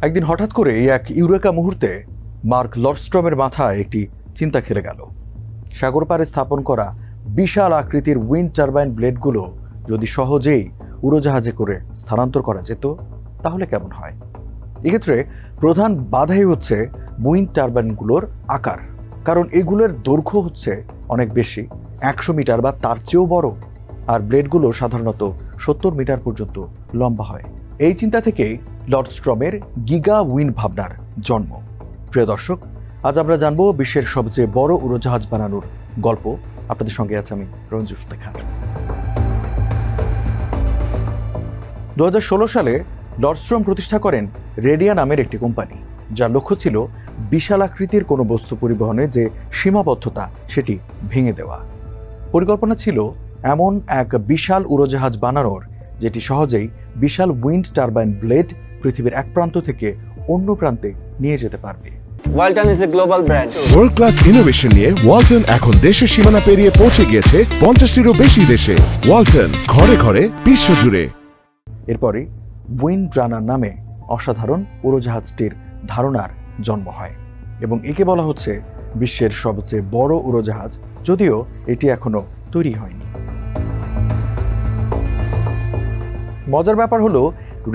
একদিন হঠাৎ করে এক ইউরেকা মুহূর্তে মার্ক লর্ডস্ট্রমের মাথায় একটি চিন্তা খেলে গেল। সাগর পাড়ে স্থাপন করা বিশাল আকৃতির উইন্ড টারবাইন ব্লেডগুলো যদি সহজেই উড়োজাহাজে করে স্থানান্তর করা যেত তাহলে কেমন হয়। এক্ষেত্রে প্রধান বাধাই হচ্ছে উইন্ড টারবাইনগুলোর আকার, কারণ এগুলোর দৈর্ঘ্য হচ্ছে অনেক বেশি, 100 মিটার বা তার চেয়েও বড়, আর ব্লেডগুলো সাধারণত 70 মিটার পর্যন্ত লম্বা হয়। এই চিন্তা থেকেই লর্ডস্ট্রমের গিগা উইন্ড ভাবনার জন্ম। প্রিয় দর্শক, আজ আমরা জানবো বিশ্বের সবচেয়ে বড় উড়োজাহাজ বানানোর গল্প। আপনাদের সঙ্গে আছে আমি রঞ্জু ইফতেখার। 2016 সালে লর্ডস্ট্রম প্রতিষ্ঠা করেন রেডিয়া নামের একটি কোম্পানি, যার লক্ষ্য ছিল বিশাল আকৃতির কোনো বস্তু পরিবহনে যে সীমাবদ্ধতা সেটি ভেঙে দেওয়া। পরিকল্পনা ছিল এমন এক বিশাল উড়োজাহাজ বানানোর যেটি সহজেই বিশাল উইন্ড টারবাইন ব্লেড পৃথিবীর এক প্রান্ত থেকে অন্য প্রান্তে নিয়ে যেতে পারবে। Walton is a global brand. World class innovation নিয়ে ওয়ালটন এখন দেশের সীমানা পেরিয়ে পৌঁছে গিয়েছে 50টিরও বেশি দেশে। ওয়ালটন, ঘরে ঘরে বিশ্বজুড়ে। এরপরে উইন্ড রানার নামে অসাধারণ উড়োজাহাজটির ধারণার জন্ম হয় এবং একে বলা হচ্ছে বিশ্বের সবচেয়ে বড় উড়োজাহাজ, যদিও এটি এখনো তৈরি হয়নি। মজার ব্যাপার হলো,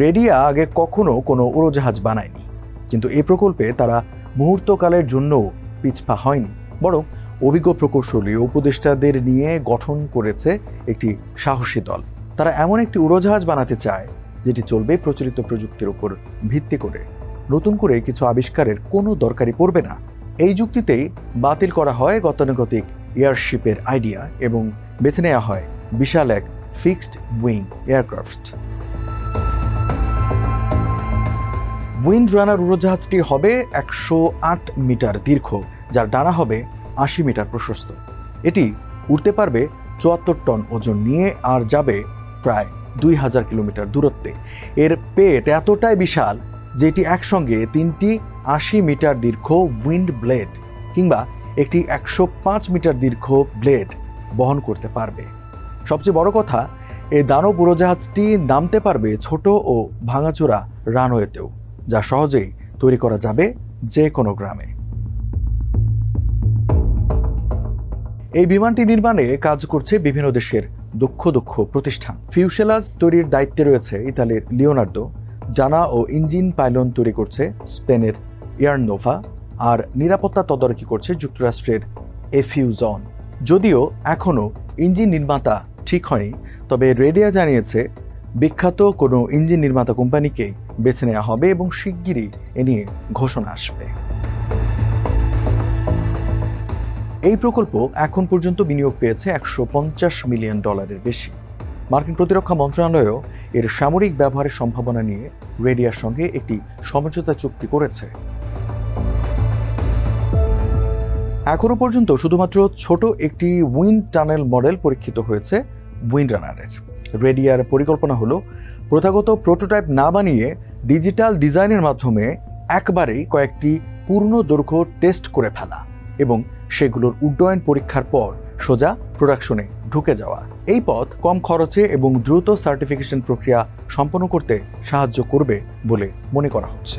রেডিয়া আগে কখনো কোনো উড়োজাহাজ বানায়নি, কিন্তু এই প্রকল্পে তারা মুহূর্তকালের জন্য পিছপা হয়নি, বরং অভিজ্ঞ প্রকৌশলী ও উপদেষ্টাদের নিয়ে গঠন করেছে একটি সাহসী দল। তারা এমন একটি উড়োজাহাজ বানাতে চায় যেটি চলবে প্রচলিত প্রযুক্তির উপর ভিত্তি করে, নতুন করে কিছু আবিষ্কারের কোনো দরকারই পড়বে না। এই যুক্তিতেই বাতিল করা হয় গতানুগতিক এয়ারশিপের আইডিয়া এবং বেছে নেওয়া হয় বিশাল এক ফিক্সড উইং এয়ারক্রাফট। উইন্ড রানার উড়োজাহাজটি হবে 108 মিটার দীর্ঘ, যার ডানা হবে 80 মিটার প্রশস্ত। এটি উড়তে পারবে 74 টন ওজন নিয়ে আর যাবে প্রায় 2000 কিলোমিটার দূরত্বে। এর পেট এতটাই বিশাল যে এটি একসঙ্গে 3টি 80 মিটার দীর্ঘ উইন্ড ব্লেড কিংবা একটি 105 মিটার দীর্ঘ ব্লেড বহন করতে পারবে। সবচেয়ে বড় কথা, এই দানব উড়োজাহাজটি নামতে পারবে ছোট ও ভাঙাচোরা রানওয়েতেও, যা সহজেই তৈরি করা যাবে যে কোনো গ্রামে। এই বিমানটি নির্মাণে কাজ করছে বিভিন্ন দেশের দক্ষ প্রতিষ্ঠান। ফিউসেলাজ তৈরির দায়িত্বে রয়েছে ইতালির লিওনার্দো, জানা ও ইঞ্জিন পাইলন তৈরি করছে স্পেনের ইয়ারনোভা, আর নিরাপত্তা তদারকি করছে যুক্তরাষ্ট্রের এফিউজন। যদিও এখনও ইঞ্জিন নির্মাতা ঠিক হয়নি, তবে রেডিয়া জানিয়েছে বিখ্যাত কোনো ইঞ্জিন নির্মাতা কোম্পানিকে বেছে নেওয়া হবে এবং শিগগিরই এ নিয়ে ঘোষণা আসবে। এই প্রকল্প এখন পর্যন্ত বিনিয়োগ পেয়েছে $150 মিলিয়ন বেশি। মার্কিন প্রতিরক্ষা মন্ত্রণালয়ও এর সামরিক ব্যবহারের সম্ভাবনা নিয়ে রেডিয়ার সঙ্গে একটি সমঝোতা চুক্তি করেছে। এখনো পর্যন্ত শুধুমাত্র ছোট একটি উইন্ড টানেল মডেল পরীক্ষিত হয়েছে উইন্ড রানারের। রেডিয়ার পরিকল্পনা হলো প্রথাগত প্রোটোটাইপ না বানিয়ে ডিজিটাল ডিজাইনের মাধ্যমে একবারেই কয়েকটি পূর্ণ দৈর্ঘ্য টেস্ট করে ফেলা এবং সেগুলোর উড্ডয়ন পরীক্ষার পর সোজা প্রোডাকশনে ঢুকে যাওয়া। এই পথ কম খরচে এবং দ্রুত সার্টিফিকেশন প্রক্রিয়া সম্পন্ন করতে সাহায্য করবে বলে মনে করা হচ্ছে।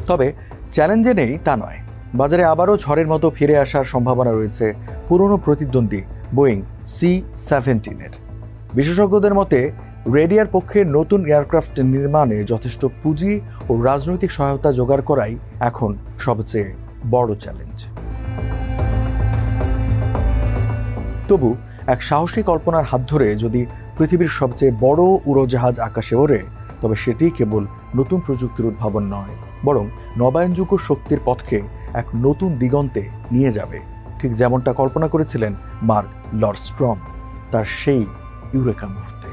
তবে চ্যালেঞ্জে নেই তা নয়, বাজারে আবারও ঝড়ের মতো ফিরে আসার সম্ভাবনা রয়েছে পুরনো প্রতিদ্বন্দ্বী বোয়িং C-17-এর। বিশেষজ্ঞদের মতে রেডিয়ার পক্ষে নতুন এয়ারক্রাফট নির্মাণে যথেষ্ট পুঁজি ও রাজনৈতিক সহায়তা জোগাড় করাই এখন সবচেয়ে বড় চ্যালেঞ্জ। তবু এক সাহসী কল্পনার হাত ধরে যদি পৃথিবীর সবচেয়ে বড় উড়োজাহাজ আকাশে ওড়ে, তবে সেটি কেবল নতুন প্রযুক্তির উদ্ভাবন নয়, বরং নবায়নযোগ্য শক্তির পথকে এক নতুন দিগন্তে নিয়ে যাবে, ঠিক যেমনটা কল্পনা করেছিলেন মার্ক লর্ডস্ট্রম তার সেই ইউরেকা মুহূর্তে।